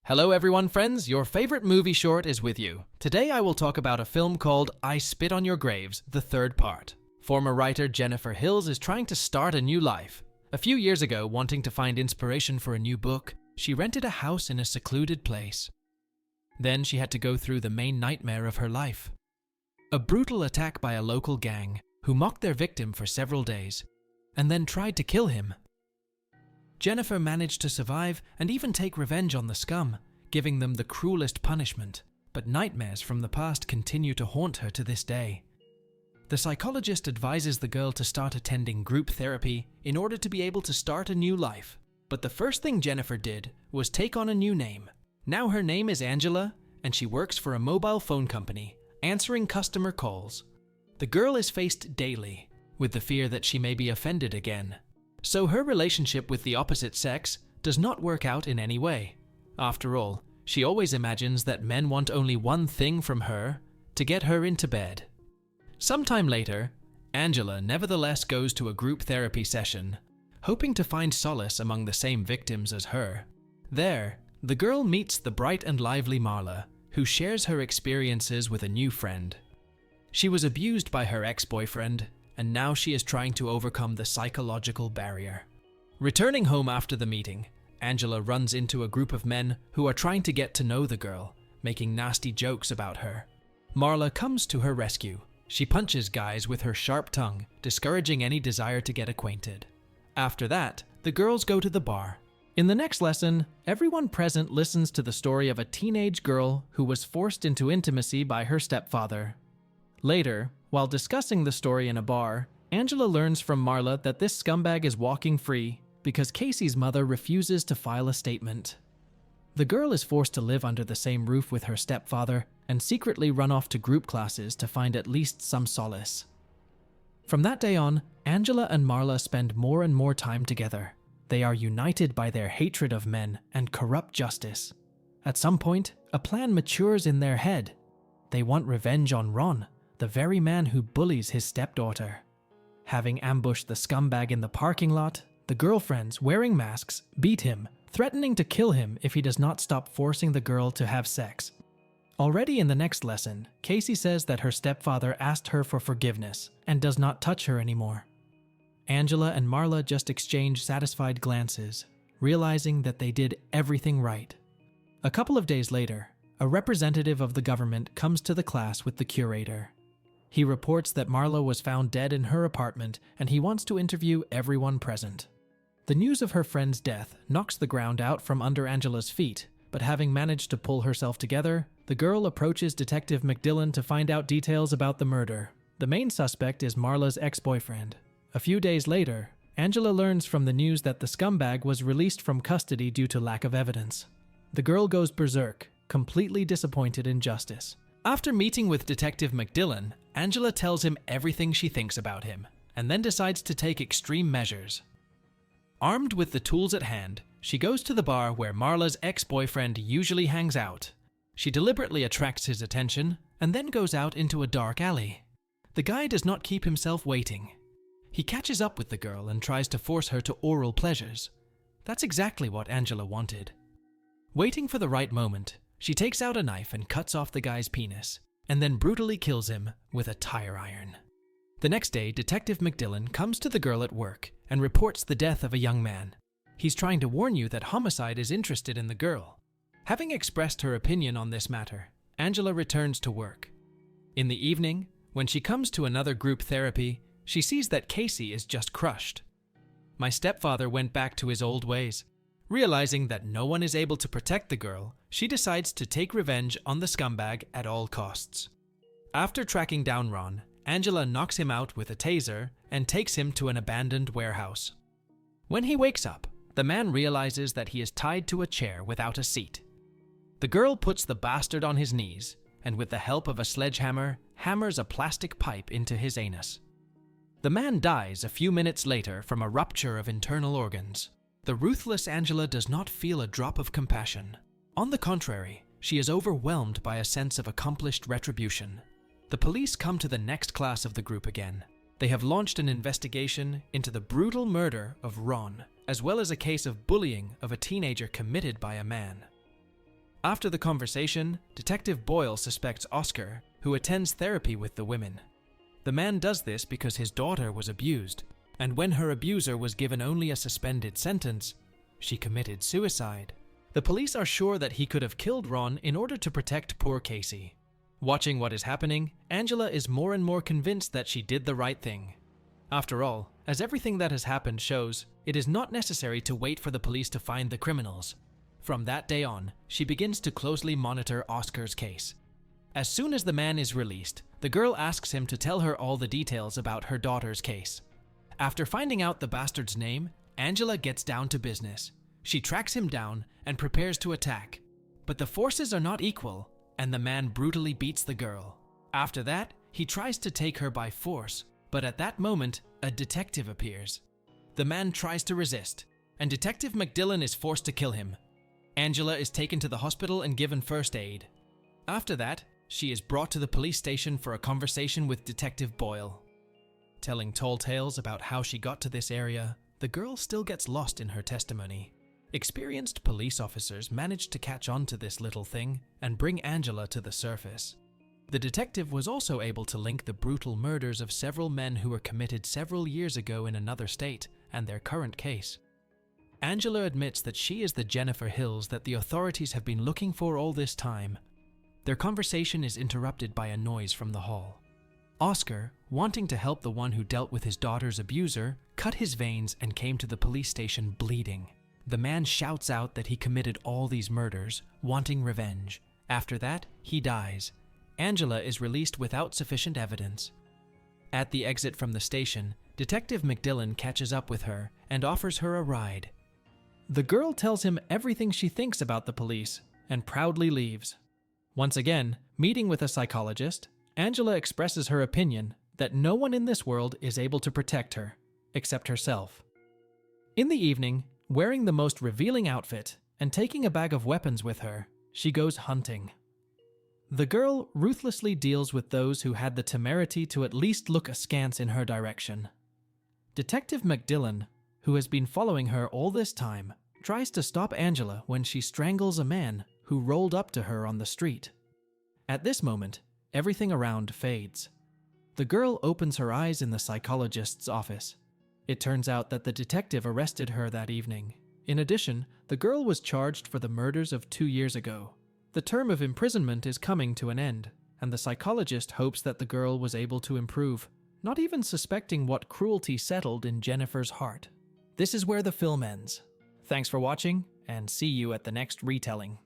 Hello everyone friends, your favorite movie short is with you. Today I will talk about a film called I Spit on Your Graves, the third part. Former writer Jennifer Hills is trying to start a new life. A few years ago, wanting to find inspiration for a new book, she rented a house in a secluded place. Then she had to go through the main nightmare of her life. A brutal attack by a local gang, who mocked their victim for several days, and then tried to kill him. Jennifer managed to survive and even take revenge on the scum, giving them the cruelest punishment, but nightmares from the past continue to haunt her to this day. The psychologist advises the girl to start attending group therapy in order to be able to start a new life. But the first thing Jennifer did was take on a new name. Now her name is Angela, and she works for a mobile phone company, answering customer calls. The girl is faced daily with the fear that she may be offended again. So her relationship with the opposite sex does not work out in any way. After all, she always imagines that men want only one thing from her, to get her into bed. Sometime later, Angela nevertheless goes to a group therapy session, hoping to find solace among the same victims as her. There, the girl meets the bright and lively Marla, who shares her experiences with a new friend. She was abused by her ex-boyfriend, and now she is trying to overcome the psychological barrier. Returning home after the meeting, Angela runs into a group of men who are trying to get to know the girl, making nasty jokes about her. Marla comes to her rescue. She punches guys with her sharp tongue, discouraging any desire to get acquainted. After that, the girls go to the bar. In the next lesson, everyone present listens to the story of a teenage girl who was forced into intimacy by her stepfather. Later, while discussing the story in a bar, Angela learns from Marla that this scumbag is walking free because Casey's mother refuses to file a statement. The girl is forced to live under the same roof with her stepfather and secretly run off to group classes to find at least some solace. From that day on, Angela and Marla spend more and more time together. They are united by their hatred of men and corrupt justice. At some point, a plan matures in their head. They want revenge on Ron, the very man who bullies his stepdaughter. Having ambushed the scumbag in the parking lot, the girlfriends, wearing masks, beat him, threatening to kill him if he does not stop forcing the girl to have sex. Already in the next lesson, Casey says that her stepfather asked her for forgiveness and does not touch her anymore. Angela and Marla just exchange satisfied glances, realizing that they did everything right. A couple of days later, a representative of the government comes to the class with the curator. He reports that Marla was found dead in her apartment and he wants to interview everyone present. The news of her friend's death knocks the ground out from under Angela's feet, but having managed to pull herself together, the girl approaches Detective McDillon to find out details about the murder. The main suspect is Marla's ex-boyfriend. A few days later, Angela learns from the news that the scumbag was released from custody due to lack of evidence. The girl goes berserk, completely disappointed in justice. After meeting with Detective McDillon, Angela tells him everything she thinks about him, and then decides to take extreme measures. Armed with the tools at hand, she goes to the bar where Marla's ex-boyfriend usually hangs out. She deliberately attracts his attention, and then goes out into a dark alley. The guy does not keep himself waiting. He catches up with the girl and tries to force her to oral pleasures. That's exactly what Angela wanted. Waiting for the right moment, she takes out a knife and cuts off the guy's penis, and then brutally kills him with a tire iron. The next day, Detective McDillon comes to the girl at work and reports the death of a young man. He's trying to warn you that homicide is interested in the girl. Having expressed her opinion on this matter, Angela returns to work. In the evening, when she comes to another group therapy, she sees that Casey is just crushed. My stepfather went back to his old ways. Realizing that no one is able to protect the girl, she decides to take revenge on the scumbag at all costs. After tracking down Ron, Angela knocks him out with a taser and takes him to an abandoned warehouse. When he wakes up, the man realizes that he is tied to a chair without a seat. The girl puts the bastard on his knees and with the help of a sledgehammer, hammers a plastic pipe into his anus. The man dies a few minutes later from a rupture of internal organs. The ruthless Angela does not feel a drop of compassion. On the contrary, she is overwhelmed by a sense of accomplished retribution. The police come to the next class of the group again. They have launched an investigation into the brutal murder of Ron, as well as a case of bullying of a teenager committed by a man. After the conversation, Detective Boyle suspects Oscar, who attends therapy with the women. The man does this because his daughter was abused, and when her abuser was given only a suspended sentence, she committed suicide. The police are sure that he could have killed Ron in order to protect poor Casey. Watching what is happening, Angela is more and more convinced that she did the right thing. After all, as everything that has happened shows, it is not necessary to wait for the police to find the criminals. From that day on, she begins to closely monitor Oscar's case. As soon as the man is released, the girl asks him to tell her all the details about her daughter's case. After finding out the bastard's name, Angela gets down to business. She tracks him down and prepares to attack. But the forces are not equal, and the man brutally beats the girl. After that, he tries to take her by force, but at that moment, a detective appears. The man tries to resist, and Detective McDillon is forced to kill him. Angela is taken to the hospital and given first aid. After that, she is brought to the police station for a conversation with Detective Boyle. Telling tall tales about how she got to this area, the girl still gets lost in her testimony. Experienced police officers manage to catch on to this little thing and bring Angela to the surface. The detective was also able to link the brutal murders of several men who were committed several years ago in another state and their current case. Angela admits that she is the Jennifer Hills that the authorities have been looking for all this time. Their conversation is interrupted by a noise from the hall. Oscar, wanting to help the one who dealt with his daughter's abuser, cut his veins and came to the police station bleeding. The man shouts out that he committed all these murders, wanting revenge. After that, he dies. Angela is released without sufficient evidence. At the exit from the station, Detective McDillon catches up with her and offers her a ride. The girl tells him everything she thinks about the police and proudly leaves. Once again, meeting with a psychologist, Angela expresses her opinion that no one in this world is able to protect her, except herself. In the evening, wearing the most revealing outfit and taking a bag of weapons with her, she goes hunting. The girl ruthlessly deals with those who had the temerity to at least look askance in her direction. Detective McDillon, who has been following her all this time, tries to stop Angela when she strangles a man who rolled up to her on the street. At this moment, everything around fades. The girl opens her eyes in the psychologist's office. It turns out that the detective arrested her that evening. In addition, the girl was charged for the murders of 2 years ago. The term of imprisonment is coming to an end, and the psychologist hopes that the girl was able to improve, not even suspecting what cruelty settled in Jennifer's heart. This is where the film ends. Thanks for watching, and see you at the next retelling.